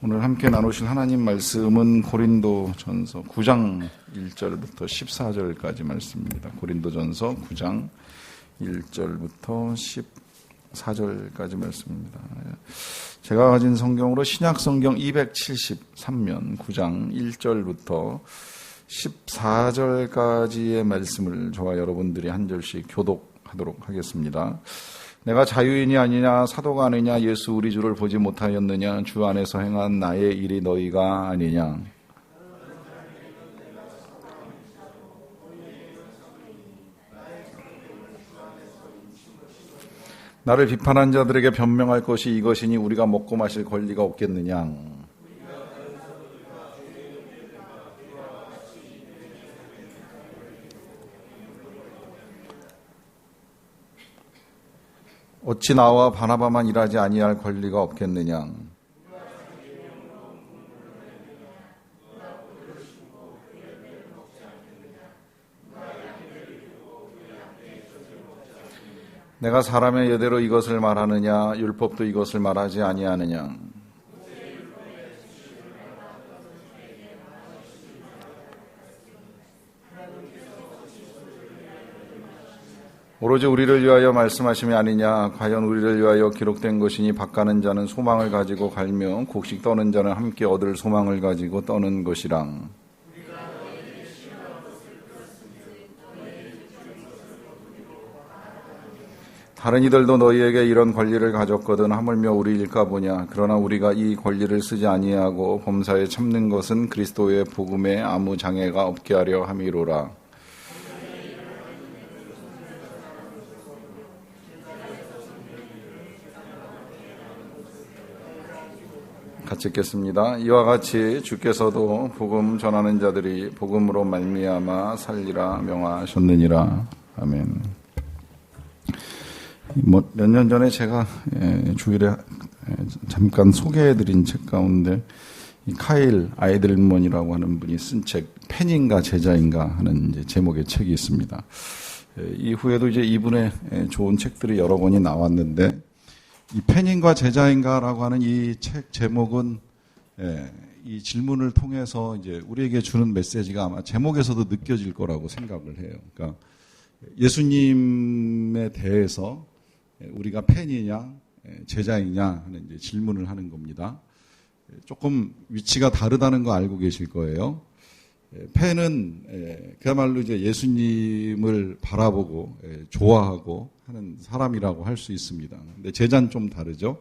오늘 함께 나누실 하나님 말씀은 고린도전서 9장 1절부터 14절까지 말씀입니다. 고린도전서 9장 1절부터 14절까지 말씀입니다. 제가 가진 성경으로 신약성경 273면 9장 1절부터 14절까지의 말씀을 저와 여러분들이 한 절씩 교독하도록 하겠습니다. 내가 자유인이 아니냐 사도가 아니냐 예수 우리 주를 보지 못하였느냐 주 안에서 행한 나의 일이 너희가 아니냐. 나를 비판한 자들에게 변명할 것이 이것이니 우리가 먹고 마실 권리가 없겠느냐. 어찌 나와 바나바만 일하지 아니할 권리가 없겠느냐. 내가 사람의 예대로 이것을 말하느냐 율법도 이것을 말하지 아니하느냐. 오로지 우리를 위하여 말씀하심이 아니냐. 과연 우리를 위하여 기록된 것이니 밭가는 자는 소망을 가지고 갈며 곡식 떠는 자는 함께 얻을 소망을 가지고 떠는 것이랑. 다른 이들도 너희에게 이런 권리를 가졌거든 하물며 우리일까 보냐. 그러나 우리가 이 권리를 쓰지 아니하고 범사에 참는 것은 그리스도의 복음에 아무 장애가 없게 하려 함이로라. 같이 읽겠습니다. 이와 같이 주께서도 복음 전하는 자들이 복음으로 말미암아 살리라 명하셨느니라. 아멘. 몇 년 전에 제가 주일에 잠깐 소개해드린 책 가운데 이 카일 아이들먼이라고 하는 분이 쓴 책 팬인가 제자인가 하는 이제 제목의 책이 있습니다. 이후에도 이제 이분의 좋은 책들이 여러 권이 나왔는데 이 팬인가 제자인가라고 하는 이 책 제목은 이 질문을 통해서 이제 우리에게 주는 메시지가 아마 제목에서도 느껴질 거라고 생각을 해요. 그러니까 예수님에 대해서 우리가 팬이냐 제자이냐 하는 이제 질문을 하는 겁니다. 조금 위치가 다르다는 거 알고 계실 거예요. 팬은 그야말로 이제 예수님을 바라보고 좋아하고 하는 사람이라고 할 수 있습니다. 근데 제자는 좀 다르죠.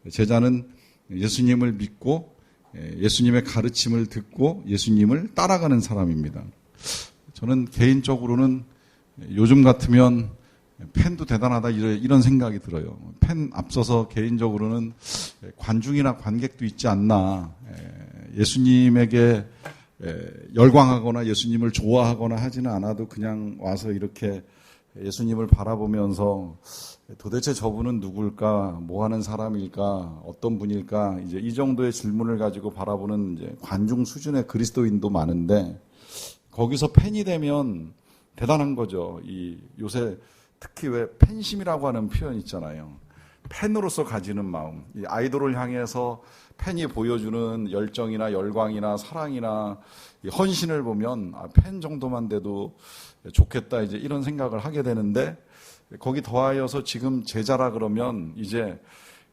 제자는 예수님을 믿고 예수님의 가르침을 듣고 예수님을 따라가는 사람입니다. 저는 개인적으로는 요즘 같으면 팬도 대단하다 이런 생각이 들어요. 팬 앞서서 개인적으로는 관중이나 관객도 있지 않나. 예수님에게 열광하거나 예수님을 좋아하거나 하지는 않아도 그냥 와서 이렇게 예수님을 바라보면서 도대체 저분은 누굴까, 뭐 하는 사람일까, 어떤 분일까, 이제 이 정도의 질문을 가지고 바라보는 이제 관중 수준의 그리스도인도 많은데 거기서 팬이 되면 대단한 거죠. 이 요새 특히 왜 팬심이라고 하는 표현 있잖아요. 팬으로서 가지는 마음, 이 아이돌을 향해서 팬이 보여주는 열정이나 열광이나 사랑이나 헌신을 보면 팬 정도만 돼도 좋겠다 이제 이런 생각을 하게 되는데 거기 더하여서 지금 제자라 그러면 이제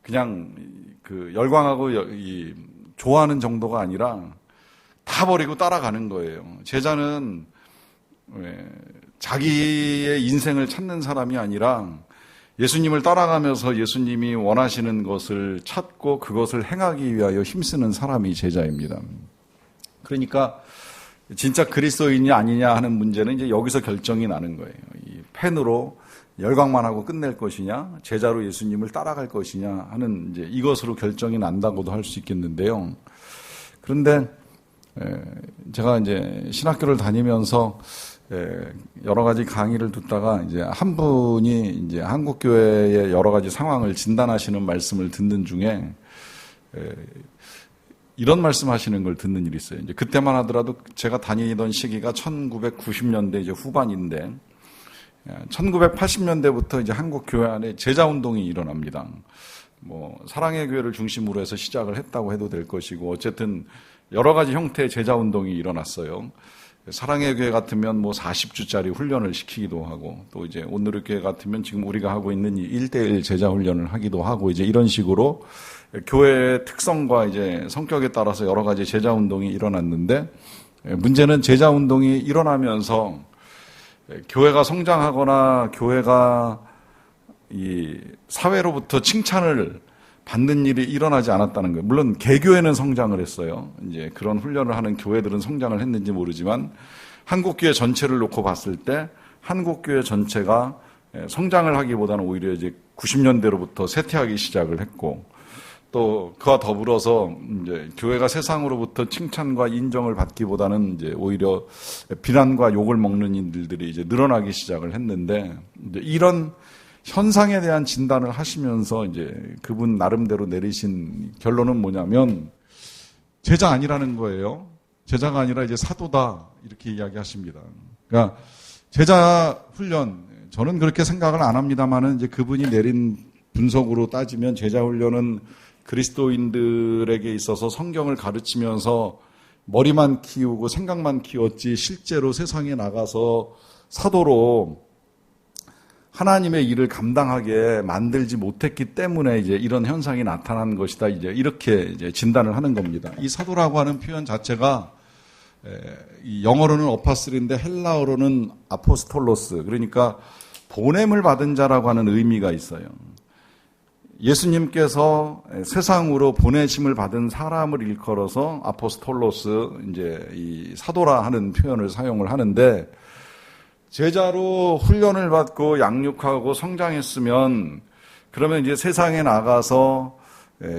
그냥 그 열광하고 좋아하는 정도가 아니라 다 버리고 따라가는 거예요. 제자는 자기의 인생을 찾는 사람이 아니라 예수님을 따라가면서 예수님이 원하시는 것을 찾고 그것을 행하기 위하여 힘쓰는 사람이 제자입니다. 그러니까 진짜 그리스도인이 아니냐 하는 문제는 이제 여기서 결정이 나는 거예요. 이 팬으로 열광만 하고 끝낼 것이냐, 제자로 예수님을 따라갈 것이냐 하는 이제 이것으로 결정이 난다고도 할 수 있겠는데요. 그런데 제가 이제 신학교를 다니면서 여러 가지 강의를 듣다가 이제 한 분이 이제 한국 교회의 여러 가지 상황을 진단하시는 말씀을 듣는 중에 이런 말씀하시는 걸 듣는 일이 있어요. 이제 그때만 하더라도 제가 다니던 시기가 1990년대 이제 후반인데 1980년대부터 이제 한국 교회 안에 제자 운동이 일어납니다. 뭐 사랑의 교회를 중심으로 해서 시작을 했다고 해도 될 것이고, 어쨌든 여러 가지 형태의 제자 운동이 일어났어요. 사랑의 교회 같으면 뭐 40주짜리 훈련을 시키기도 하고, 또 이제 온누리 교회 같으면 지금 우리가 하고 있는 이 1대1 제자 훈련을 하기도 하고, 이제 이런 식으로 교회의 특성과 이제 성격에 따라서 여러 가지 제자 운동이 일어났는데, 문제는 제자 운동이 일어나면서 교회가 성장하거나 교회가 이 사회로부터 칭찬을 받는 일이 일어나지 않았다는 거예요. 물론 개교회는 성장을 했어요. 이제 그런 훈련을 하는 교회들은 성장을 했는지 모르지만, 한국교회 전체를 놓고 봤을 때 한국교회 전체가 성장을 하기보다는 오히려 이제 90년대로부터 쇠퇴하기 시작을 했고, 또 그와 더불어서 이제 교회가 세상으로부터 칭찬과 인정을 받기보다는 이제 오히려 비난과 욕을 먹는 일들이 이제 늘어나기 시작을 했는데, 이제 이런 현상에 대한 진단을 하시면서 이제 그분 나름대로 내리신 결론은 뭐냐면, 제자 아니라는 거예요. 제자가 아니라 이제 사도다, 이렇게 이야기하십니다. 그러니까 제자 훈련, 저는 그렇게 생각을 안 합니다만은, 이제 그분이 내린 분석으로 따지면 제자 훈련은 그리스도인들에게 있어서 성경을 가르치면서 머리만 키우고 생각만 키웠지, 실제로 세상에 나가서 사도로 하나님의 일을 감당하게 만들지 못했기 때문에 이제 이런 현상이 나타난 것이다. 이제 이렇게 이제 진단을 하는 겁니다. 이 사도라고 하는 표현 자체가 영어로는 어파슬인데 헬라어로는 아포스톨로스, 그러니까 보냄을 받은 자라고 하는 의미가 있어요. 예수님께서 세상으로 보내심을 받은 사람을 일컬어서 아포스톨로스, 이제 이 사도라 하는 표현을 사용을 하는데, 제자로 훈련을 받고 양육하고 성장했으면, 그러면 이제 세상에 나가서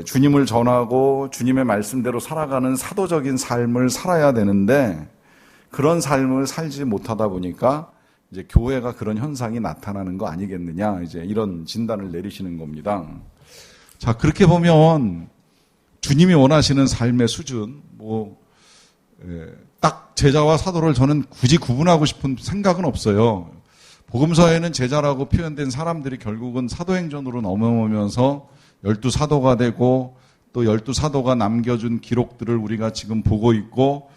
주님을 전하고 주님의 말씀대로 살아가는 사도적인 삶을 살아야 되는데, 그런 삶을 살지 못하다 보니까 이제 교회가 그런 현상이 나타나는 거 아니겠느냐, 이제 이런 진단을 내리시는 겁니다. 자, 그렇게 보면 주님이 원하시는 삶의 수준, 딱 제자와 사도를 저는 굳이 구분하고 싶은 생각은 없어요. 복음서에는 제자라고 표현된 사람들이 결국은 사도행전으로 넘어오면서 12사도가 되고, 또 12사도가 남겨준 기록들을 우리가 지금 보고 있고,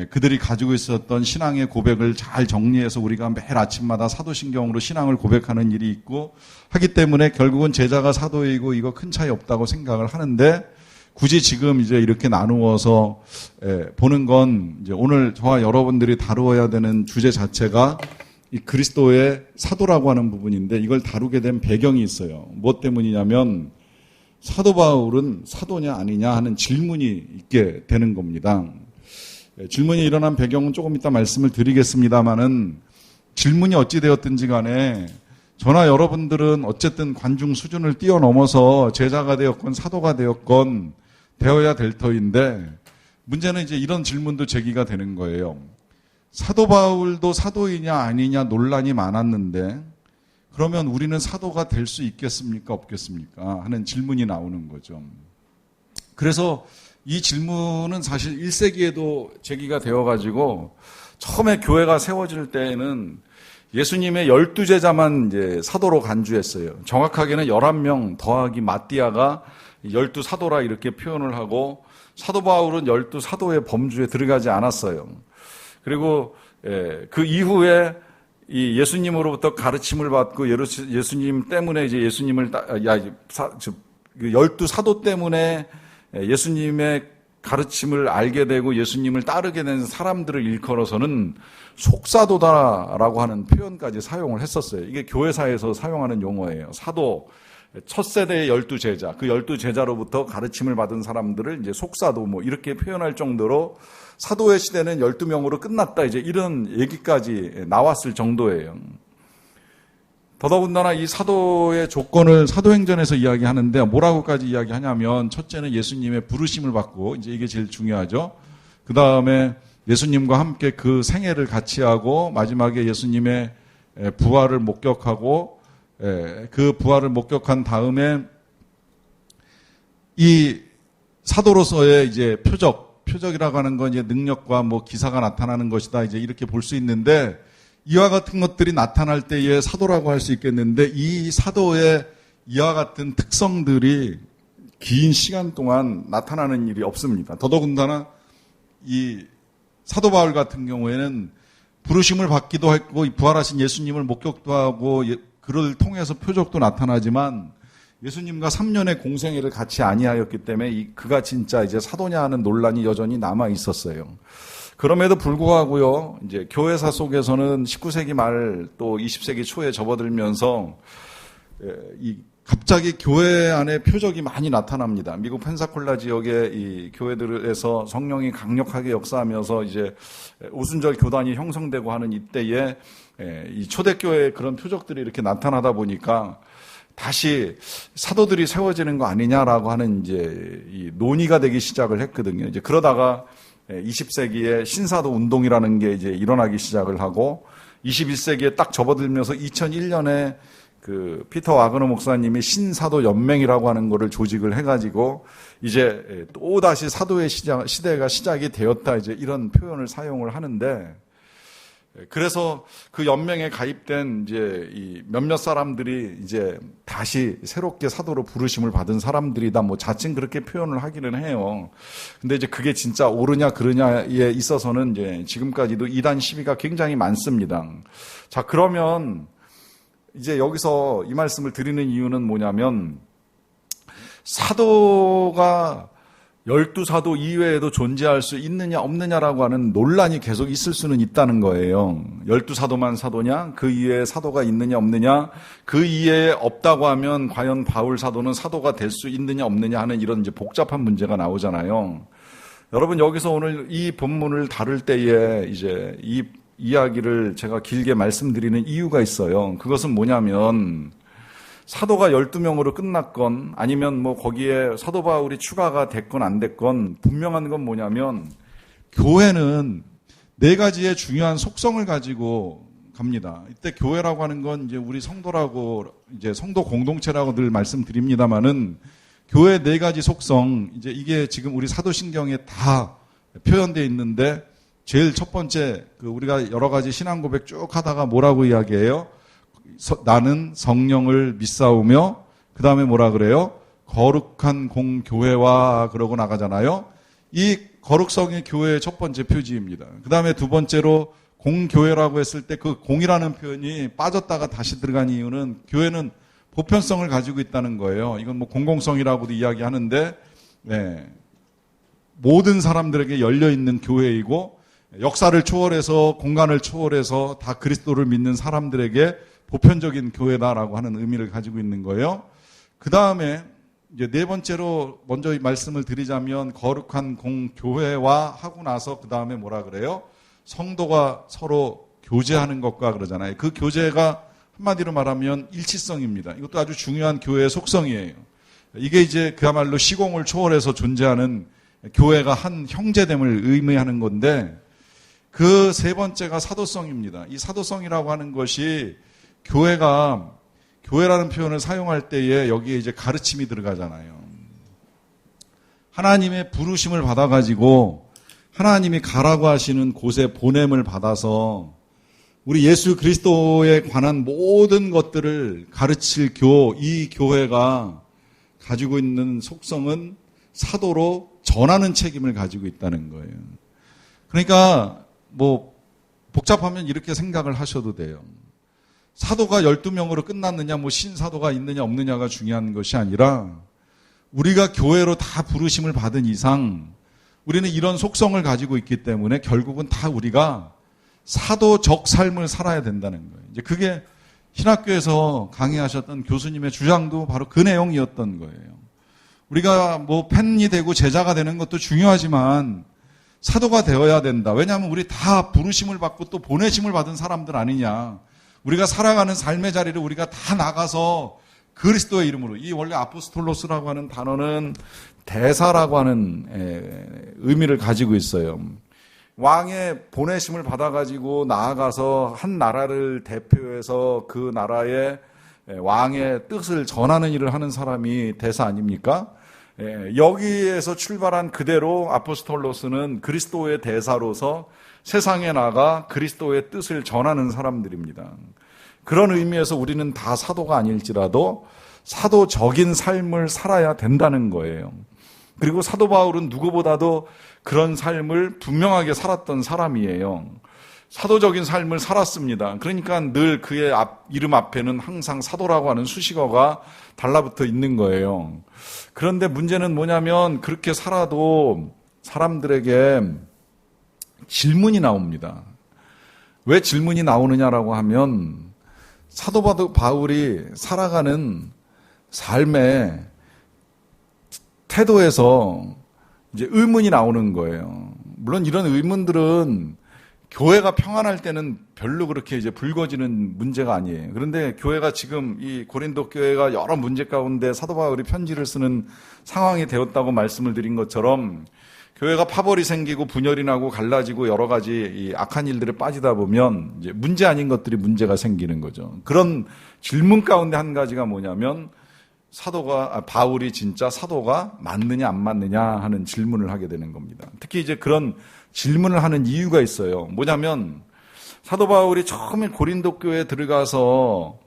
그들이 가지고 있었던 신앙의 고백을 잘 정리해서 우리가 매일 아침마다 사도신경으로 신앙을 고백하는 일이 있고 하기 때문에 결국은 제자가 사도이고 이거 큰 차이 없다고 생각을 하는데, 굳이 지금 이제 이렇게 나누어서 보는 건, 이제 오늘 저와 여러분들이 다루어야 되는 주제 자체가 이 그리스도의 사도라고 하는 부분인데, 이걸 다루게 된 배경이 있어요. 무엇 때문이냐면, 사도 바울은 사도냐 아니냐 하는 질문이 있게 되는 겁니다. 질문이 일어난 배경은 조금 이따 말씀을 드리겠습니다만은, 질문이 어찌 되었든지 간에 저나 여러분들은 어쨌든 관중 수준을 뛰어넘어서 제자가 되었건 사도가 되었건 되어야 될 터인데, 문제는 이제 이런 질문도 제기가 되는 거예요. 사도 바울도 사도이냐 아니냐 논란이 많았는데, 그러면 우리는 사도가 될 수 있겠습니까 없겠습니까 하는 질문이 나오는 거죠. 그래서 이 질문은 사실 1세기에도 제기가 되어가지고, 처음에 교회가 세워질 때에는 예수님의 12제자만 이제 사도로 간주했어요. 정확하게는 11명 더하기 마띠아가 12사도라 이렇게 표현을 하고, 사도 바울은 12사도의 범주에 들어가지 않았어요. 그리고 그 이후에 이 예수님으로부터 가르침을 받고 예수님 때문에 이제 예수님을 12사도 때문에 예수님의 가르침을 알게 되고 예수님을 따르게 된 사람들을 일컬어서는 속사도다라고 하는 표현까지 사용을 했었어요. 이게 교회사에서 사용하는 용어예요. 사도, 첫 세대의 12제자, 그 12제자로부터 가르침을 받은 사람들을 이제 속사도 이렇게 표현할 정도로 사도의 시대는 12명으로 끝났다, 이제 이런 얘기까지 나왔을 정도예요. 더더군다나 이 사도의 조건을 사도행전에서 이야기하는데 뭐라고까지 이야기하냐면, 첫째는 예수님의 부르심을 받고, 이제 이게 제일 중요하죠. 그 다음에 예수님과 함께 그 생애를 같이 하고, 마지막에 예수님의 부활을 목격하고, 그 부활을 목격한 다음에 이 사도로서의 이제 표적이라고 하는 건 이제 능력과 기사가 나타나는 것이다, 이제 이렇게 볼 수 있는데, 이와 같은 것들이 나타날 때에 사도라고 할 수 있겠는데, 이 사도의 이와 같은 특성들이 긴 시간 동안 나타나는 일이 없습니다. 더더군다나 이 사도 바울 같은 경우에는 부르심을 받기도 했고 부활하신 예수님을 목격도 하고 그를 통해서 표적도 나타나지만 예수님과 3년의 공생애를 같이 아니하였기 때문에 그가 진짜 이제 사도냐 하는 논란이 여전히 남아 있었어요. 그럼에도 불구하고요, 이제 교회사 속에서는 19세기 말 또 20세기 초에 접어들면서 갑자기 교회 안에 표적이 많이 나타납니다. 미국 펜사콜라 지역의 이 교회들에서 성령이 강력하게 역사하면서 이제 오순절 교단이 형성되고 하는 이때에 이 초대교회에 그런 표적들이 이렇게 나타나다 보니까 다시 사도들이 세워지는 거 아니냐라고 하는 이제 이 논의가 되기 시작을 했거든요. 이제 그러다가 20세기에 신사도 운동이라는 게 이제 일어나기 시작을 하고 21세기에 딱 접어들면서 2001년에 그 피터 와그너 목사님이 신사도 연맹이라고 하는 거를 조직을 해가지고 이제 또 다시 사도의 시대가 시작이 되었다, 이제 이런 표현을 사용을 하는데, 그래서 그 연맹에 가입된 이제 이 몇몇 사람들이 이제 다시 새롭게 사도로 부르심을 받은 사람들이다, 뭐 자칭 그렇게 표현을 하기는 해요. 근데 이제 그게 진짜 옳으냐 그르냐에 있어서는 이제 지금까지도 이단 시비가 굉장히 많습니다. 자, 그러면 이제 여기서 이 말씀을 드리는 이유는 뭐냐면, 사도가 12사도 이외에도 존재할 수 있느냐 없느냐라고 하는 논란이 계속 있을 수는 있다는 거예요. 12사도만 사도냐? 그 이외에 사도가 있느냐 없느냐? 그 이외에 없다고 하면 과연 바울 사도는 사도가 될 수 있느냐 없느냐 하는 이런 이제 복잡한 문제가 나오잖아요. 여러분, 여기서 오늘 이 본문을 다룰 때에 이제 이 이야기를 제가 길게 말씀드리는 이유가 있어요. 그것은 뭐냐면, 사도가 12명으로 끝났건 아니면 뭐 거기에 사도 바울이 추가가 됐건 안 됐건 분명한 건 뭐냐면, 교회는 4가지의 중요한 속성을 가지고 갑니다. 이때 교회라고 하는 건 이제 우리 성도라고, 이제 성도 공동체라고 늘 말씀드립니다만은, 교회 4가지 속성, 이제 이게 지금 우리 사도신경에 다 표현되어 있는데, 제일 첫 번째, 우리가 여러 가지 신앙 고백 쭉 하다가 뭐라고 이야기해요? 나는 성령을 믿사오며, 그 다음에 뭐라 그래요? 거룩한 공교회와, 그러고 나가잖아요. 이 거룩성이 교회의 첫 번째 표지입니다. 그 다음에 두 번째로 공교회라고 했을 때 그 공이라는 표현이 빠졌다가 다시 들어간 이유는, 교회는 보편성을 가지고 있다는 거예요. 이건 뭐 공공성이라고도 이야기하는데, 네, 모든 사람들에게 열려있는 교회이고, 역사를 초월해서, 공간을 초월해서 다 그리스도를 믿는 사람들에게 보편적인 교회다라고 하는 의미를 가지고 있는 거예요. 그 다음에 이제 4번째로 먼저 말씀을 드리자면, 거룩한 공교회와 하고 나서 그 다음에 뭐라 그래요? 성도가 서로 교제하는 것과 그러잖아요. 그 교제가 한마디로 말하면 일치성입니다. 이것도 아주 중요한 교회의 속성이에요. 이게 이제 그야말로 시공을 초월해서 존재하는 교회가 한 형제됨을 의미하는 건데, 그 3번째가 사도성입니다. 이 사도성이라고 하는 것이, 교회라는 표현을 사용할 때에 여기에 이제 가르침이 들어가잖아요. 하나님의 부르심을 받아가지고 하나님이 가라고 하시는 곳에 보냄을 받아서 우리 예수 그리스도에 관한 모든 것들을 가르칠 이 교회가 가지고 있는 속성은 사도로 전하는 책임을 가지고 있다는 거예요. 그러니까 뭐 복잡하면 이렇게 생각을 하셔도 돼요. 사도가 12명으로 끝났느냐, 뭐 신사도가 있느냐 없느냐가 중요한 것이 아니라, 우리가 교회로 다 부르심을 받은 이상 우리는 이런 속성을 가지고 있기 때문에 결국은 다 우리가 사도적 삶을 살아야 된다는 거예요. 이제 그게 신학교에서 강의하셨던 교수님의 주장도 바로 그 내용이었던 거예요. 우리가 뭐 팬이 되고 제자가 되는 것도 중요하지만 사도가 되어야 된다. 왜냐하면 우리 다 부르심을 받고 또 보내심을 받은 사람들 아니냐. 우리가 살아가는 삶의 자리를 우리가 다 나가서 그리스도의 이름으로, 이 원래 아포스톨로스라고 하는 단어는 대사라고 하는 의미를 가지고 있어요. 왕의 보내심을 받아가지고 나아가서 한 나라를 대표해서 그 나라의 왕의 뜻을 전하는 일을 하는 사람이 대사 아닙니까? 여기에서 출발한 그대로 아포스톨로스는 그리스도의 대사로서 세상에 나가 그리스도의 뜻을 전하는 사람들입니다. 그런 의미에서 우리는 다 사도가 아닐지라도 사도적인 삶을 살아야 된다는 거예요. 그리고 사도 바울은 누구보다도 그런 삶을 분명하게 살았던 사람이에요. 사도적인 삶을 살았습니다. 그러니까 늘 그의 이름 앞에는 항상 사도라고 하는 수식어가 달라붙어 있는 거예요. 그런데 문제는 뭐냐면 그렇게 살아도 사람들에게 질문이 나옵니다. 왜 질문이 나오느냐라고 하면 사도 바울이 살아가는 삶의 태도에서 이제 의문이 나오는 거예요. 물론 이런 의문들은 교회가 평안할 때는 별로 그렇게 이제 불거지는 문제가 아니에요. 그런데 교회가 지금 이 고린도 교회가 여러 문제 가운데 사도 바울이 편지를 쓰는 상황이 되었다고 말씀을 드린 것처럼 교회가 파벌이 생기고 분열이 나고 갈라지고 여러 가지 이 악한 일들에 빠지다 보면 이제 문제 아닌 것들이 문제가 생기는 거죠. 그런 질문 가운데 한 가지가 뭐냐면 바울이 진짜 사도가 맞느냐 안 맞느냐 하는 질문을 하게 되는 겁니다. 특히 이제 그런 질문을 하는 이유가 있어요. 뭐냐면 사도 바울이 처음에 고린도 교회에 들어가서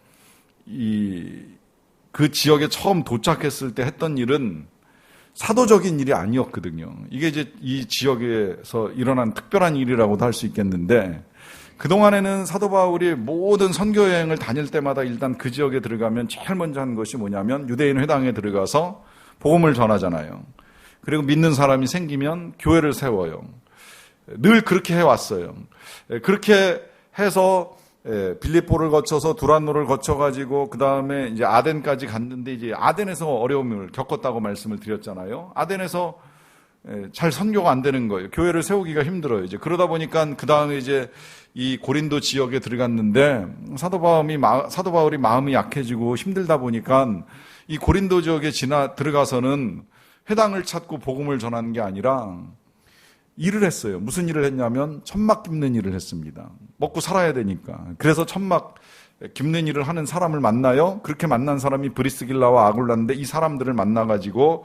그 지역에 처음 도착했을 때 했던 일은 사도적인 일이 아니었거든요. 이게 이제 이 지역에서 일어난 특별한 일이라고도 할 수 있겠는데 그동안에는 사도 바울이 모든 선교 여행을 다닐 때마다 일단 그 지역에 들어가면 제일 먼저 한 것이 뭐냐면 유대인 회당에 들어가서 복음을 전하잖아요. 그리고 믿는 사람이 생기면 교회를 세워요. 늘 그렇게 해왔어요. 그렇게 해서 빌립보를 거쳐서 두란노를 거쳐가지고 그 다음에 이제 아덴까지 갔는데 이제 아덴에서 어려움을 겪었다고 말씀을 드렸잖아요. 아덴에서 잘 선교가 안 되는 거예요. 교회를 세우기가 힘들어요. 이제 그러다 보니까 그 다음에 이제 이 고린도 지역에 들어갔는데 사도 바울이 마음이 약해지고 힘들다 보니까 이 고린도 지역에 들어가서는 회당을 찾고 복음을 전하는 게 아니라 일을 했어요. 무슨 일을 했냐면 천막 깁는 일을 했습니다. 먹고 살아야 되니까. 그래서 천막 깁는 일을 하는 사람을 만나요. 그렇게 만난 사람이 브리스길라와 아굴라인데 이 사람들을 만나가지고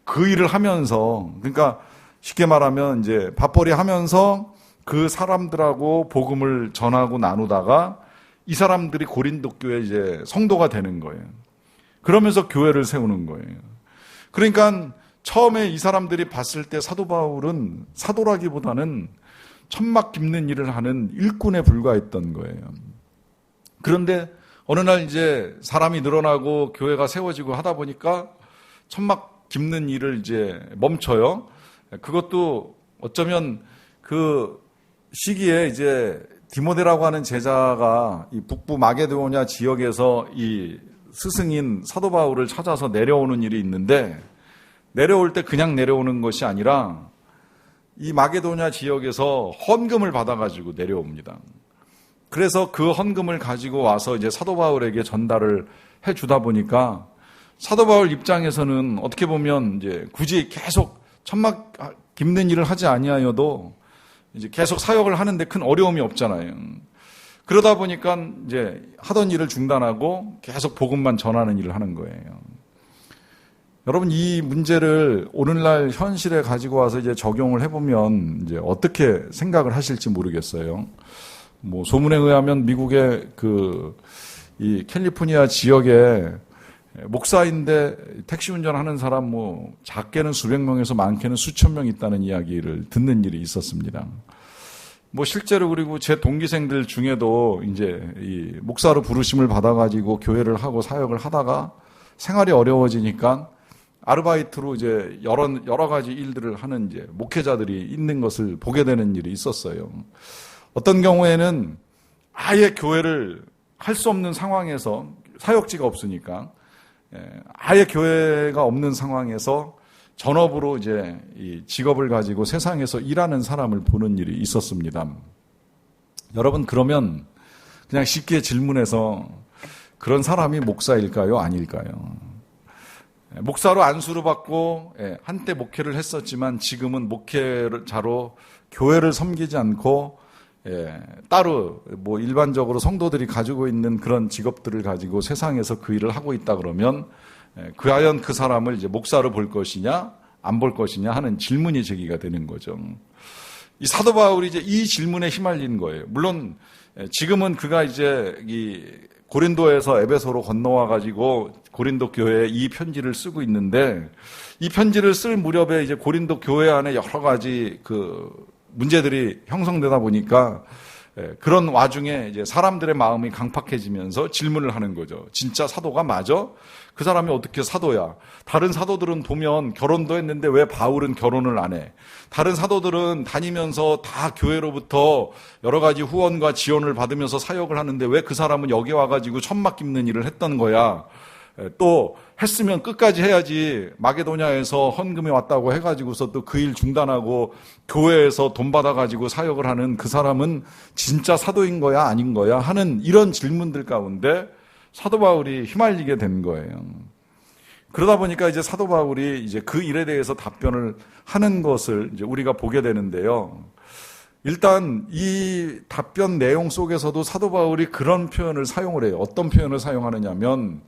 그 일을 하면서, 그러니까 쉽게 말하면 이제 밥벌이 하면서 그 사람들하고 복음을 전하고 나누다가 이 사람들이 고린도 교회 이제 성도가 되는 거예요. 그러면서 교회를 세우는 거예요. 그러니까 처음에 이 사람들이 봤을 때 사도 바울은 사도라기보다는 천막 깁는 일을 하는 일꾼에 불과했던 거예요. 그런데 어느 날 이제 사람이 늘어나고 교회가 세워지고 하다 보니까 천막 깁는 일을 이제 멈춰요. 그것도 어쩌면 그 시기에 이제 디모데라고 하는 제자가 이 북부 마게도냐 지역에서 이 스승인 사도 바울을 찾아서 내려오는 일이 있는데 내려올 때 그냥 내려오는 것이 아니라 이 마게도냐 지역에서 헌금을 받아가지고 내려옵니다. 그래서 그 헌금을 가지고 와서 이제 사도 바울에게 전달을 해주다 보니까 사도 바울 입장에서는 어떻게 보면 이제 굳이 계속 천막 깁는 일을 하지 아니하여도 이제 계속 사역을 하는데 큰 어려움이 없잖아요. 그러다 보니까 이제 하던 일을 중단하고 계속 복음만 전하는 일을 하는 거예요. 여러분, 이 문제를 오늘날 현실에 가지고 와서 이제 적용을 해보면 이제 어떻게 생각을 하실지 모르겠어요. 뭐 소문에 의하면 미국의 이 캘리포니아 지역에 목사인데 택시 운전하는 사람 뭐 작게는 수백 명에서 많게는 수천 명 있다는 이야기를 듣는 일이 있었습니다. 뭐 실제로 그리고 제 동기생들 중에도 이제 이 목사로 부르심을 받아가지고 교회를 하고 사역을 하다가 생활이 어려워지니까 아르바이트로 이제 여러 가지 일들을 하는 이제 목회자들이 있는 것을 보게 되는 일이 있었어요. 어떤 경우에는 아예 교회를 할 수 없는 상황에서 사역지가 없으니까 아예 교회가 없는 상황에서 전업으로 이제 이 직업을 가지고 세상에서 일하는 사람을 보는 일이 있었습니다. 여러분, 그러면 그냥 쉽게 질문해서 그런 사람이 목사일까요? 아닐까요? 목사로 안수를 받고 한때 목회를 했었지만 지금은 목회자로 교회를 섬기지 않고 따로 뭐 일반적으로 성도들이 가지고 있는 그런 직업들을 가지고 세상에서 그 일을 하고 있다 그러면 과연 그 사람을 이제 목사로 볼 것이냐 안 볼 것이냐 하는 질문이 제기가 되는 거죠. 이 사도 바울이 이제 이 질문에 휘말린 거예요. 물론 지금은 그가 이제 이 고린도에서 에베소로 건너와 가지고 고린도 교회에 이 편지를 쓰고 있는데, 이 편지를 쓸 무렵에 이제 고린도 교회 안에 여러 가지 그 문제들이 형성되다 보니까 그런 와중에 이제 사람들의 마음이 강팍해지면서 질문을 하는 거죠. 진짜 사도가 맞아? 그 사람이 어떻게 사도야? 다른 사도들은 보면 결혼도 했는데 왜 바울은 결혼을 안 해? 다른 사도들은 다니면서 다 교회로부터 여러 가지 후원과 지원을 받으면서 사역을 하는데 왜 그 사람은 여기 와가지고 천막 깁는 일을 했던 거야? 또 했으면 끝까지 해야지. 마게도냐에서 헌금이 왔다고 해가지고서 또 그 일 중단하고 교회에서 돈 받아가지고 사역을 하는 그 사람은 진짜 사도인 거야 아닌 거야 하는 이런 질문들 가운데 사도 바울이 휘말리게 된 거예요. 그러다 보니까 이제 사도 바울이 이제 그 일에 대해서 답변을 하는 것을 이제 우리가 보게 되는데요. 일단 이 답변 내용 속에서도 사도 바울이 그런 표현을 사용을 해요. 어떤 표현을 사용하느냐면,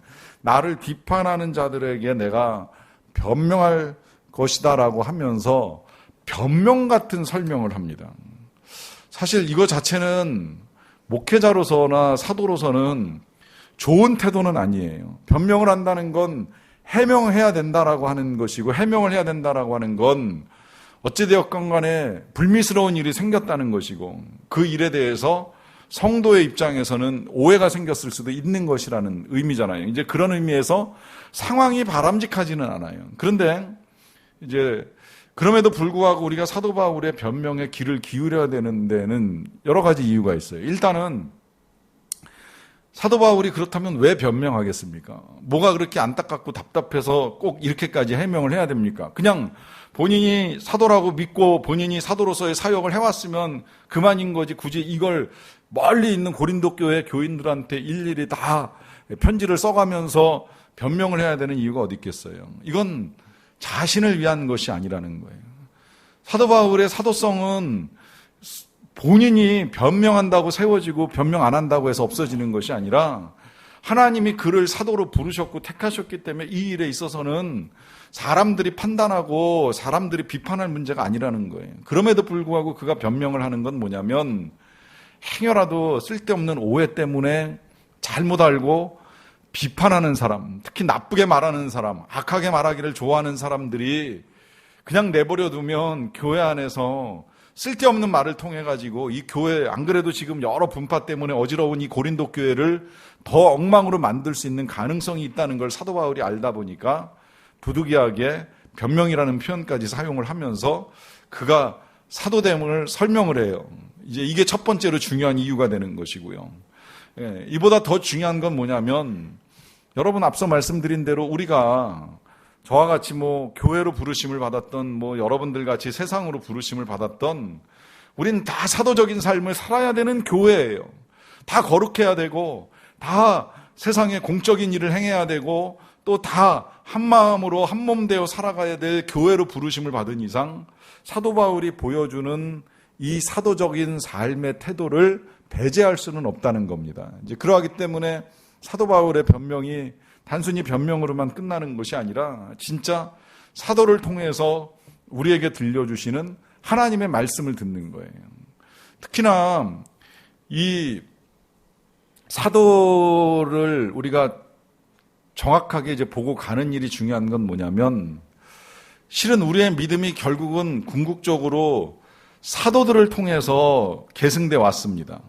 나를 비판하는 자들에게 내가 변명할 것이다라고 하면서 변명 같은 설명을 합니다. 사실 이거 자체는 목회자로서나 사도로서는 좋은 태도는 아니에요. 변명을 한다는 건 해명해야 된다라고 하는 것이고, 해명을 해야 된다라고 하는 건 어찌되었건 간에 불미스러운 일이 생겼다는 것이고, 그 일에 대해서 성도의 입장에서는 오해가 생겼을 수도 있는 것이라는 의미잖아요. 이제 그런 의미에서 상황이 바람직하지는 않아요. 그런데 이제 그럼에도 불구하고 우리가 사도 바울의 변명에 귀를 기울여야 되는 데는 여러 가지 이유가 있어요. 일단은 사도 바울이 그렇다면 왜 변명하겠습니까? 뭐가 그렇게 안타깝고 답답해서 꼭 이렇게까지 해명을 해야 됩니까? 그냥 본인이 사도라고 믿고 본인이 사도로서의 사역을 해왔으면 그만인 거지, 굳이 이걸 멀리 있는 고린도 교회 교인들한테 일일이 다 편지를 써가면서 변명을 해야 되는 이유가 어디 있겠어요? 이건 자신을 위한 것이 아니라는 거예요. 사도 바울의 사도성은 본인이 변명한다고 세워지고 변명 안 한다고 해서 없어지는 것이 아니라 하나님이 그를 사도로 부르셨고 택하셨기 때문에 이 일에 있어서는 사람들이 판단하고 사람들이 비판할 문제가 아니라는 거예요. 그럼에도 불구하고 그가 변명을 하는 건 뭐냐면, 행여라도 쓸데없는 오해 때문에 잘못 알고 비판하는 사람, 특히 나쁘게 말하는 사람, 악하게 말하기를 좋아하는 사람들이 그냥 내버려 두면 교회 안에서 쓸데없는 말을 통해 가지고 이 교회, 안 그래도 지금 여러 분파 때문에 어지러운 이 고린도 교회를 더 엉망으로 만들 수 있는 가능성이 있다는 걸 사도 바울이 알다 보니까 부득이하게 변명이라는 표현까지 사용을 하면서 그가 사도됨을 설명을 해요. 이제 이게 첫 번째로 중요한 이유가 되는 것이고요. 이보다 더 중요한 건 뭐냐면, 여러분 앞서 말씀드린 대로 우리가 저와 같이 교회로 부르심을 받았던 여러분들 같이 세상으로 부르심을 받았던, 우린 다 사도적인 삶을 살아야 되는 교회예요. 다 거룩해야 되고, 다 세상에 공적인 일을 행해야 되고, 또 다 한마음으로 한몸 되어 살아가야 될 교회로 부르심을 받은 이상 사도 바울이 보여주는 이 사도적인 삶의 태도를 배제할 수는 없다는 겁니다. 이제 그러하기 때문에 사도 바울의 변명이 단순히 변명으로만 끝나는 것이 아니라 진짜 사도를 통해서 우리에게 들려주시는 하나님의 말씀을 듣는 거예요. 특히나 이 사도를 우리가 정확하게 이제 보고 가는 일이 중요한 건 뭐냐면, 실은 우리의 믿음이 결국은 궁극적으로 사도들을 통해서 계승돼 왔습니다.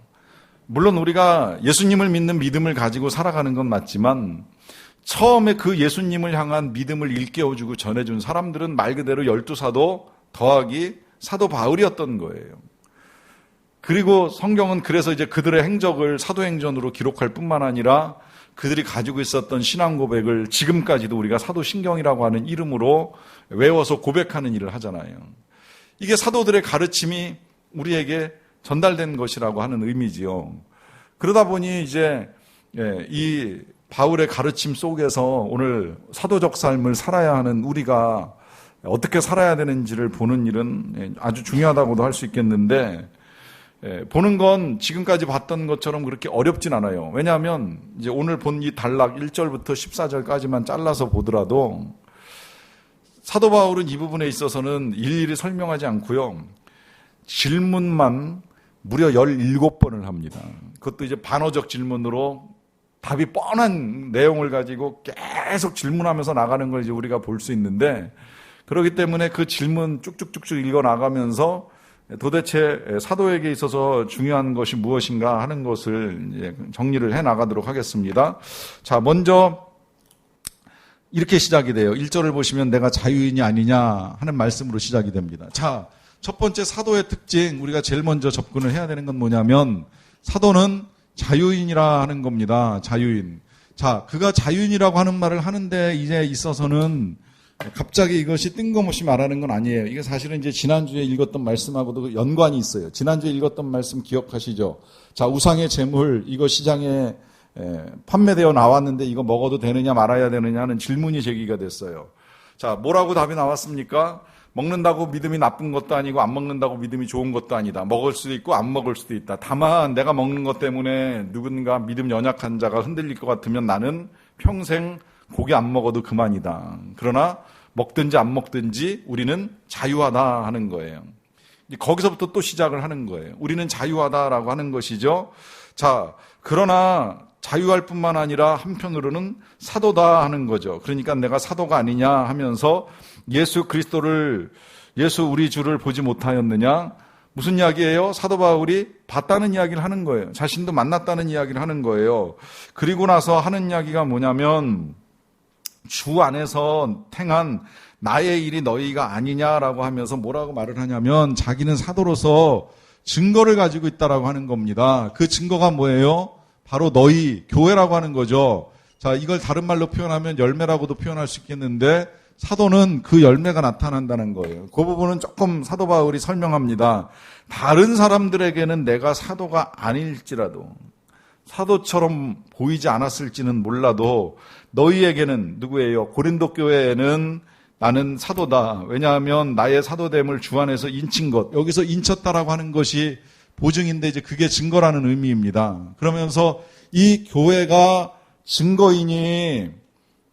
물론 우리가 예수님을 믿는 믿음을 가지고 살아가는 건 맞지만, 처음에 그 예수님을 향한 믿음을 일깨워주고 전해준 사람들은 말 그대로 12사도 더하기 사도 바울이었던 거예요. 그리고 성경은 그래서 이제 그들의 행적을 사도행전으로 기록할 뿐만 아니라 그들이 가지고 있었던 신앙 고백을 지금까지도 우리가 사도신경이라고 하는 이름으로 외워서 고백하는 일을 하잖아요. 이게 사도들의 가르침이 우리에게 전달된 것이라고 하는 의미지요. 그러다 보니 이제 이 바울의 가르침 속에서 오늘 사도적 삶을 살아야 하는 우리가 어떻게 살아야 되는지를 보는 일은 아주 중요하다고도 할 수 있겠는데, 보는 건 지금까지 봤던 것처럼 그렇게 어렵진 않아요. 왜냐하면 이제 오늘 본 이 단락 1절부터 14절까지만 잘라서 보더라도 사도 바울은 이 부분에 있어서는 일일이 설명하지 않고요. 질문만 무려 17번을 합니다. 그것도 이제 반어적 질문으로 답이 뻔한 내용을 가지고 계속 질문하면서 나가는 걸 이제 우리가 볼 수 있는데, 그렇기 때문에 그 질문 쭉쭉쭉쭉 읽어 나가면서 도대체 사도에게 있어서 중요한 것이 무엇인가 하는 것을 이제 정리를 해 나가도록 하겠습니다. 자, 먼저 이렇게 시작이 돼요. 1절을 보시면 내가 자유인이 아니냐 하는 말씀으로 시작이 됩니다. 자, 첫 번째 사도의 특징, 우리가 제일 먼저 접근을 해야 되는 건 뭐냐면, 사도는 자유인이라 하는 겁니다. 자유인. 자, 그가 자유인이라고 하는 말을 하는데 이제 있어서는 갑자기 이것이 뜬금없이 말하는 건 아니에요. 이게 사실은 이제 지난주에 읽었던 말씀하고도 연관이 있어요. 지난주에 읽었던 말씀 기억하시죠? 자, 우상의 제물, 이거 시장에 판매되어 나왔는데 이거 먹어도 되느냐 말아야 되느냐 하는 질문이 제기가 됐어요. 자, 뭐라고 답이 나왔습니까? 먹는다고 믿음이 나쁜 것도 아니고 안 먹는다고 믿음이 좋은 것도 아니다. 먹을 수도 있고 안 먹을 수도 있다. 다만 내가 먹는 것 때문에 누군가 믿음 연약한 자가 흔들릴 것 같으면 나는 평생 고기 안 먹어도 그만이다. 그러나 먹든지 안 먹든지 우리는 자유하다 하는 거예요. 거기서부터 또 시작을 하는 거예요. 우리는 자유하다라고 하는 것이죠. 자, 그러나 자유할 뿐만 아니라 한편으로는 사도다 하는 거죠. 그러니까 내가 사도가 아니냐 하면서 예수 우리 주를 보지 못하였느냐? 무슨 이야기예요? 사도 바울이 봤다는 이야기를 하는 거예요. 자신도 만났다는 이야기를 하는 거예요. 그리고 나서 하는 이야기가 뭐냐면, 주 안에서 행한 나의 일이 너희가 아니냐라고 하면서 뭐라고 말을 하냐면, 자기는 사도로서 증거를 가지고 있다라고 하는 겁니다. 그 증거가 뭐예요? 바로 너희, 교회라고 하는 거죠. 자, 이걸 다른 말로 표현하면 열매라고도 표현할 수 있겠는데, 사도는 그 열매가 나타난다는 거예요. 그 부분은 조금 사도 바울이 설명합니다. 다른 사람들에게는 내가 사도가 아닐지라도, 사도처럼 보이지 않았을지는 몰라도 너희에게는 누구예요? 고린도 교회에는 나는 사도다. 왜냐하면 나의 사도됨을 주 안에서 인친 것, 여기서 인쳤다라고 하는 것이 보증인데 이제 그게 증거라는 의미입니다. 그러면서 이 교회가 증거이니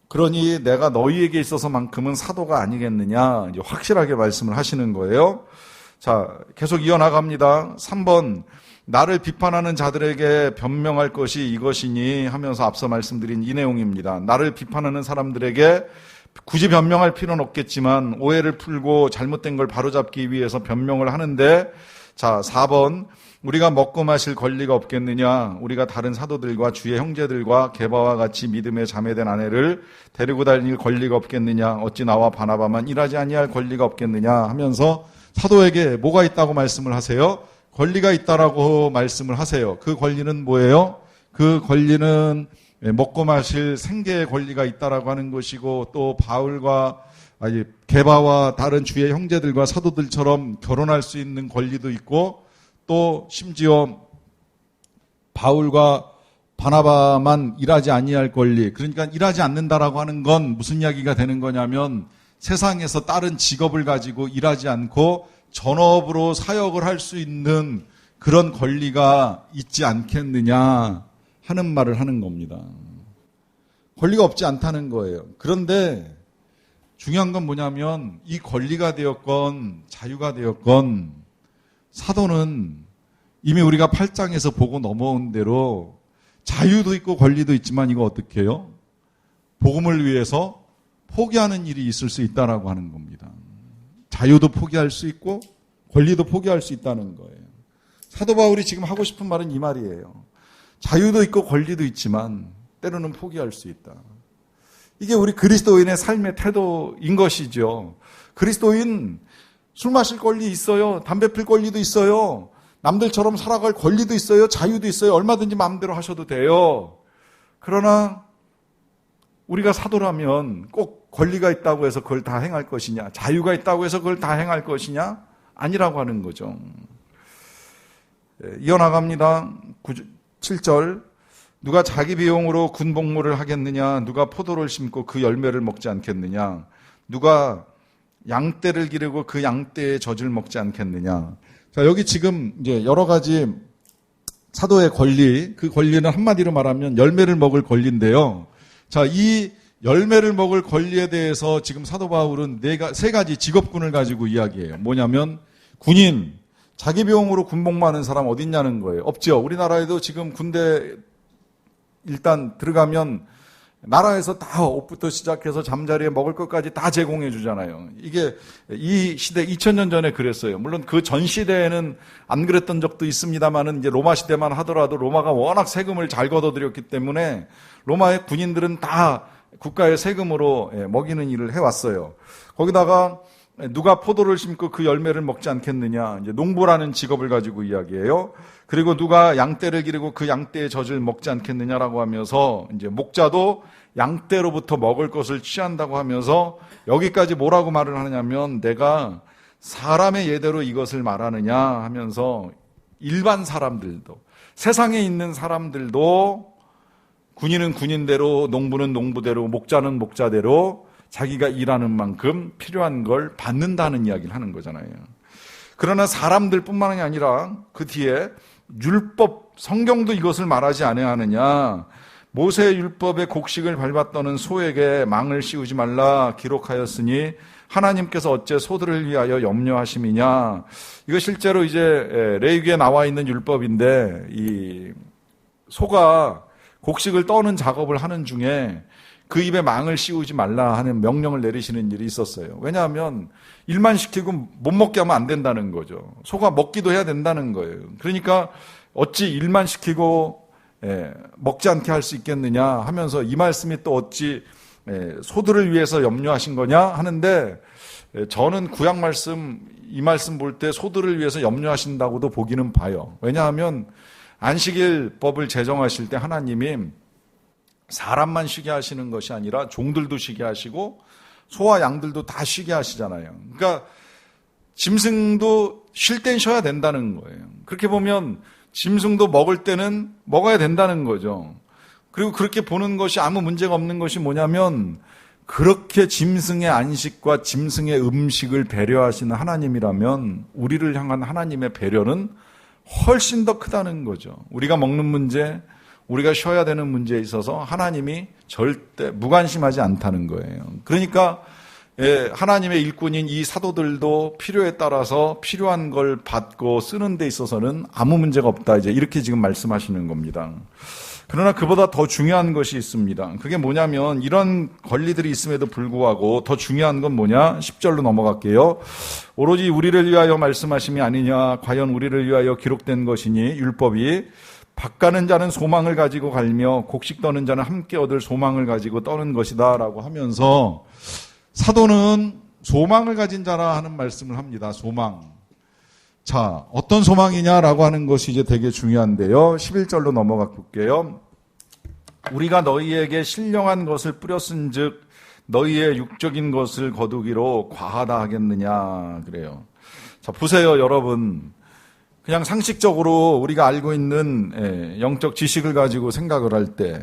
그러니 내가 너희에게 있어서만큼은 사도가 아니겠느냐, 이제 확실하게 말씀을 하시는 거예요. 자, 계속 이어나갑니다. 3번, 나를 비판하는 자들에게 변명할 것이 이것이니 하면서 앞서 말씀드린 이 내용입니다. 나를 비판하는 사람들에게 굳이 변명할 필요는 없겠지만 오해를 풀고 잘못된 걸 바로잡기 위해서 변명을 하는데, 자, 4번, 우리가 먹고 마실 권리가 없겠느냐? 우리가 다른 사도들과 주의 형제들과 게바와 같이 믿음에 자매된 아내를 데리고 다닐 권리가 없겠느냐? 어찌 나와 바나바만 일하지 아니할 권리가 없겠느냐? 하면서 사도에게 뭐가 있다고 말씀을 하세요? 권리가 있다라고 말씀을 하세요. 그 권리는 뭐예요? 그 권리는 먹고 마실 생계의 권리가 있다라고 하는 것이고, 또 바울과 게바와 다른 주의 형제들과 사도들처럼 결혼할 수 있는 권리도 있고, 또 심지어 바울과 바나바만 일하지 아니할 권리, 그러니까 일하지 않는다라고 하는 건 무슨 이야기가 되는 거냐면, 세상에서 다른 직업을 가지고 일하지 않고 전업으로 사역을 할 수 있는 그런 권리가 있지 않겠느냐 하는 말을 하는 겁니다. 권리가 없지 않다는 거예요. 그런데 중요한 건 뭐냐면, 이 권리가 되었건 자유가 되었건 사도는 이미 우리가 8장에서 보고 넘어온 대로 자유도 있고 권리도 있지만 이거 어떻게 해요? 복음을 위해서 포기하는 일이 있을 수 있다라고 하는 겁니다. 자유도 포기할 수 있고 권리도 포기할 수 있다는 거예요. 사도 바울이 지금 하고 싶은 말은 이 말이에요. 자유도 있고 권리도 있지만 때로는 포기할 수 있다. 이게 우리 그리스도인의 삶의 태도인 것이죠. 그리스도인 술 마실 권리 있어요. 담배 필 권리도 있어요. 남들처럼 살아갈 권리도 있어요. 자유도 있어요. 얼마든지 마음대로 하셔도 돼요. 그러나 우리가 사도라면 꼭 권리가 있다고 해서 그걸 다 행할 것이냐, 자유가 있다고 해서 그걸 다 행할 것이냐? 아니라고 하는 거죠. 이어나갑니다. 7절, 누가 자기 비용으로 군복무를 하겠느냐? 누가 포도를 심고 그 열매를 먹지 않겠느냐? 누가 양떼를 기르고 그 양떼의 젖을 먹지 않겠느냐? 자, 여기 지금 이제 여러 가지 사도의 권리, 그 권리는 한마디로 말하면 열매를 먹을 권리인데요. 자, 이 열매를 먹을 권리에 대해서 지금 사도 바울은 세 가지 직업군을 가지고 이야기해요. 뭐냐면 군인, 자기 비용으로 군복무하는 사람 어디 있냐는 거예요. 없죠. 우리나라에도 지금 군대 일단 들어가면 나라에서 다 옷부터 시작해서 잠자리에 먹을 것까지 다 제공해 주잖아요. 이게 이 시대 2000년 전에 그랬어요. 물론 그 전 시대에는 안 그랬던 적도 있습니다만은 이제 로마 시대만 하더라도 로마가 워낙 세금을 잘 걷어들였기 때문에 로마의 군인들은 다 국가의 세금으로 먹이는 일을 해왔어요. 거기다가 누가 포도를 심고 그 열매를 먹지 않겠느냐. 이제 농부라는 직업을 가지고 이야기해요. 그리고 누가 양떼를 기르고 그 양떼의 젖을 먹지 않겠느냐라고 하면서 이제 목자도 양떼로부터 먹을 것을 취한다고 하면서 여기까지 뭐라고 말을 하냐면 내가 사람의 예대로 이것을 말하느냐 하면서 일반 사람들도 세상에 있는 사람들도 군인은 군인대로 농부는 농부대로 목자는 목자대로 자기가 일하는 만큼 필요한 걸 받는다는 이야기를 하는 거잖아요. 그러나 사람들뿐만이 아니라 그 뒤에 율법, 성경도 이것을 말하지 아니하느냐. 모세의 율법의 곡식을 밟았더는 소에게 망을 씌우지 말라 기록하였으니 하나님께서 어째 소들을 위하여 염려하심이냐. 이거 실제로 이제 레위기에 나와 있는 율법인데 이 소가 곡식을 떠는 작업을 하는 중에 그 입에 망을 씌우지 말라 하는 명령을 내리시는 일이 있었어요. 왜냐하면 일만 시키고 못 먹게 하면 안 된다는 거죠. 소가 먹기도 해야 된다는 거예요. 그러니까 어찌 일만 시키고 먹지 않게 할 수 있겠느냐 하면서 이 말씀이 또 어찌 소들을 위해서 염려하신 거냐 하는데 저는 구약 말씀 이 말씀 볼 때 소들을 위해서 염려하신다고도 보기는 봐요. 왜냐하면 안식일법을 제정하실 때 하나님이 사람만 쉬게 하시는 것이 아니라 종들도 쉬게 하시고 소와 양들도 다 쉬게 하시잖아요. 그러니까 짐승도 쉴 땐 쉬어야 된다는 거예요. 그렇게 보면 짐승도 먹을 때는 먹어야 된다는 거죠. 그리고 그렇게 보는 것이 아무 문제가 없는 것이 뭐냐면 그렇게 짐승의 안식과 짐승의 음식을 배려하시는 하나님이라면 우리를 향한 하나님의 배려는 훨씬 더 크다는 거죠. 우리가 먹는 문제, 우리가 쉬어야 되는 문제에 있어서 하나님이 절대 무관심하지 않다는 거예요. 그러니까 하나님의 일꾼인 이 사도들도 필요에 따라서 필요한 걸 받고 쓰는 데 있어서는 아무 문제가 없다. 이제 이렇게 지금 말씀하시는 겁니다. 그러나 그보다 더 중요한 것이 있습니다. 그게 뭐냐면 이런 권리들이 있음에도 불구하고 더 중요한 건 뭐냐? 10절로 넘어갈게요. 오로지 우리를 위하여 말씀하심이 아니냐? 과연 우리를 위하여 기록된 것이니 율법이 밭 가는 자는 소망을 가지고 갈며 곡식 떠는 자는 함께 얻을 소망을 가지고 떠는 것이다 라고 하면서 사도는 소망을 가진 자라 하는 말씀을 합니다. 소망. 자, 어떤 소망이냐라고 하는 것이 이제 되게 중요한데요. 11절로 넘어가 볼게요. 우리가 너희에게 신령한 것을 뿌렸은 즉 너희의 육적인 것을 거두기로 과하다 하겠느냐 그래요. 자, 보세요 여러분. 그냥 상식적으로 우리가 알고 있는 영적 지식을 가지고 생각을 할 때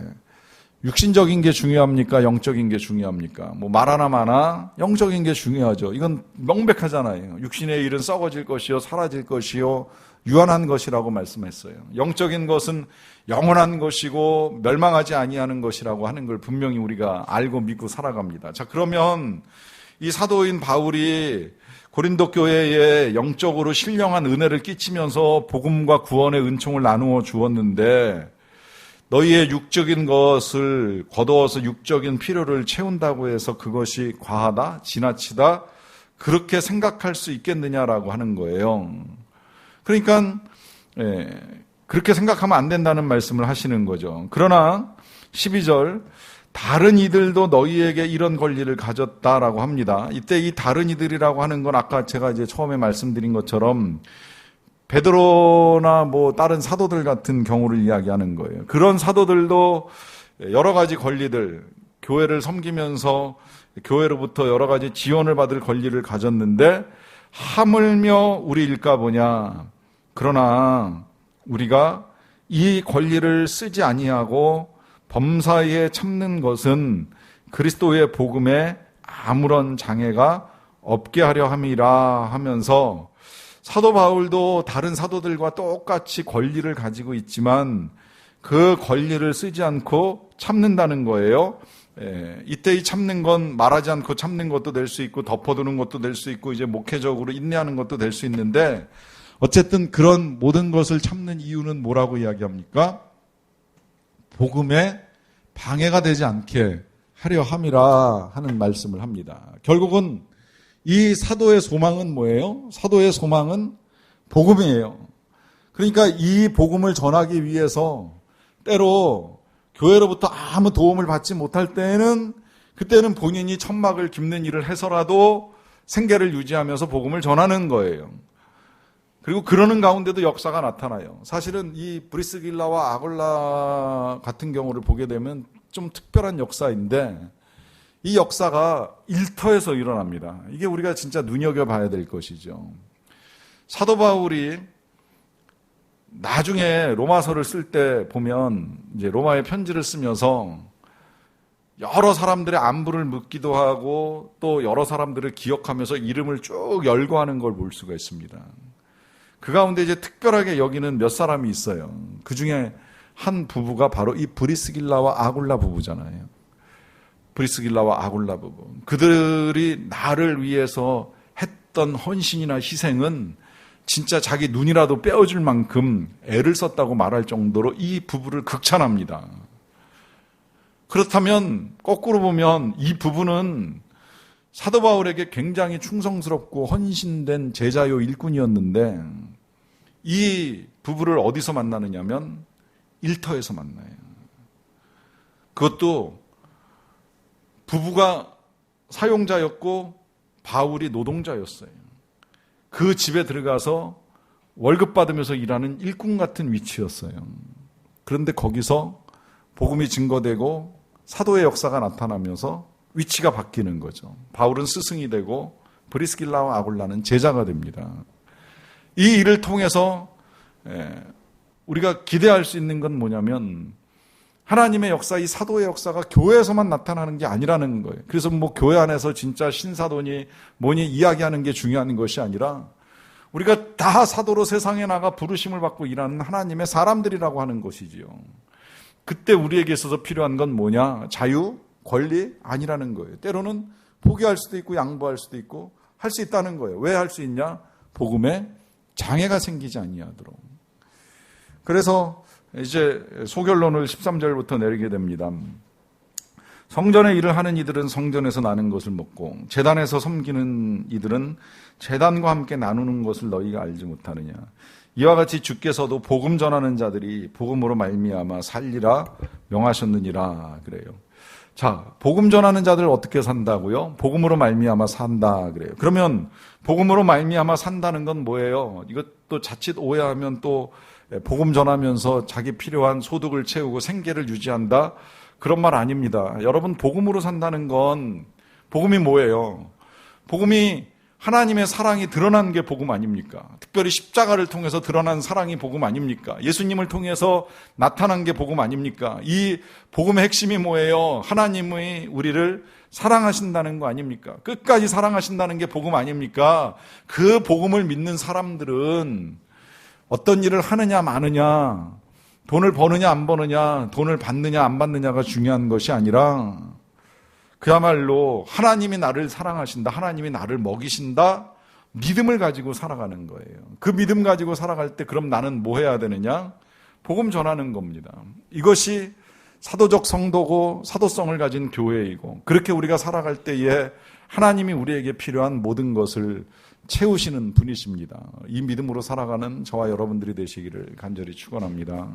육신적인 게 중요합니까? 영적인 게 중요합니까? 뭐 말하나 마나 영적인 게 중요하죠. 이건 명백하잖아요. 육신의 일은 썩어질 것이요 사라질 것이요 유한한 것이라고 말씀했어요. 영적인 것은 영원한 것이고 멸망하지 아니하는 것이라고 하는 걸 분명히 우리가 알고 믿고 살아갑니다. 자, 그러면 이 사도인 바울이 고린도 교회에 영적으로 신령한 은혜를 끼치면서 복음과 구원의 은총을 나누어 주었는데 너희의 육적인 것을 거두어서 육적인 필요를 채운다고 해서 그것이 과하다, 지나치다 그렇게 생각할 수 있겠느냐라고 하는 거예요. 그러니까 그렇게 생각하면 안 된다는 말씀을 하시는 거죠. 그러나 12절 다른 이들도 너희에게 이런 권리를 가졌다라고 합니다. 이때 이 다른 이들이라고 하는 건 아까 제가 이제 처음에 말씀드린 것처럼 베드로나 뭐 다른 사도들 같은 경우를 이야기하는 거예요. 그런 사도들도 여러 가지 권리들, 교회를 섬기면서 교회로부터 여러 가지 지원을 받을 권리를 가졌는데 하물며 우리일까 보냐. 그러나 우리가 이 권리를 쓰지 아니하고 범사에 참는 것은 그리스도의 복음에 아무런 장애가 없게 하려 함이라 하면서 사도 바울도 다른 사도들과 똑같이 권리를 가지고 있지만 그 권리를 쓰지 않고 참는다는 거예요. 이때 이 참는 건 말하지 않고 참는 것도 될 수 있고 덮어두는 것도 될 수 있고 이제 목회적으로 인내하는 것도 될 수 있는데 어쨌든 그런 모든 것을 참는 이유는 뭐라고 이야기합니까? 복음에 방해가 되지 않게 하려 함이라 하는 말씀을 합니다. 결국은 이 사도의 소망은 뭐예요? 사도의 소망은 복음이에요. 그러니까 이 복음을 전하기 위해서 때로 교회로부터 아무 도움을 받지 못할 때에는 그때는 본인이 천막을 깁는 일을 해서라도 생계를 유지하면서 복음을 전하는 거예요. 그리고 그러는 가운데도 역사가 나타나요. 사실은 이 브리스길라와 아굴라 같은 경우를 보게 되면 좀 특별한 역사인데 이 역사가 일터에서 일어납니다. 이게 우리가 진짜 눈여겨봐야 될 것이죠. 사도 바울이 나중에 로마서를 쓸 때 보면 이제 로마의 편지를 쓰면서 여러 사람들의 안부를 묻기도 하고 또 여러 사람들을 기억하면서 이름을 쭉 열거하는 걸 볼 수가 있습니다. 그 가운데 이제 특별하게 여기는 몇 사람이 있어요. 그 중에 한 부부가 바로 이 브리스길라와 아굴라 부부잖아요. 브리스길라와 아굴라 부부. 그들이 나를 위해서 했던 헌신이나 희생은 진짜 자기 눈이라도 빼어줄 만큼 애를 썼다고 말할 정도로 이 부부를 극찬합니다. 그렇다면 거꾸로 보면 이 부부는 사도 바울에게 굉장히 충성스럽고 헌신된 제자요 일꾼이었는데 이 부부를 어디서 만나느냐면 일터에서 만나요. 그것도 부부가 사용자였고 바울이 노동자였어요. 그 집에 들어가서 월급 받으면서 일하는 일꾼 같은 위치였어요. 그런데 거기서 복음이 증거되고 사도의 역사가 나타나면서 위치가 바뀌는 거죠. 바울은 스승이 되고 브리스길라와 아굴라는 제자가 됩니다. 이 일을 통해서 우리가 기대할 수 있는 건 뭐냐면 하나님의 역사, 이 사도의 역사가 교회에서만 나타나는 게 아니라는 거예요. 그래서 뭐 교회 안에서 진짜 신사도니 뭐니 이야기하는 게 중요한 것이 아니라 우리가 다 사도로 세상에 나가 부르심을 받고 일하는 하나님의 사람들이라고 하는 것이지요. 그때 우리에게 있어서 필요한 건 뭐냐? 자유, 권리 아니라는 거예요. 때로는 포기할 수도 있고 양보할 수도 있고 할 수 있다는 거예요. 왜 할 수 있냐? 복음에 장애가 생기지 아니하도록. 그래서 이제 소결론을 13절부터 내리게 됩니다. 성전의 일을 하는 이들은 성전에서 나는 것을 먹고 제단에서 섬기는 이들은 제단과 함께 나누는 것을 너희가 알지 못하느냐. 이와 같이 주께서도 복음 전하는 자들이 복음으로 말미암아 살리라 명하셨느니라 그래요. 자, 복음 전하는 자들 어떻게 산다고요? 복음으로 말미암아 산다 그래요. 그러면 복음으로 말미암아 산다는 건 뭐예요? 이것도 자칫 오해하면 또 복음 전하면서 자기 필요한 소득을 채우고 생계를 유지한다? 그런 말 아닙니다. 여러분, 복음으로 산다는 건 복음이 뭐예요? 복음이 하나님의 사랑이 드러난 게 복음 아닙니까? 특별히 십자가를 통해서 드러난 사랑이 복음 아닙니까? 예수님을 통해서 나타난 게 복음 아닙니까? 이 복음의 핵심이 뭐예요? 하나님이 우리를 사랑하신다는 거 아닙니까? 끝까지 사랑하신다는 게 복음 아닙니까? 그 복음을 믿는 사람들은 어떤 일을 하느냐 마느냐, 돈을 버느냐 안 버느냐, 돈을 받느냐 안 받느냐가 중요한 것이 아니라 그야말로 하나님이 나를 사랑하신다, 하나님이 나를 먹이신다, 믿음을 가지고 살아가는 거예요. 그 믿음 가지고 살아갈 때 그럼 나는 뭐 해야 되느냐? 복음 전하는 겁니다. 이것이 사도적 성도고 사도성을 가진 교회이고 그렇게 우리가 살아갈 때에 하나님이 우리에게 필요한 모든 것을 채우시는 분이십니다. 이 믿음으로 살아가는 저와 여러분들이 되시기를 간절히 축원합니다.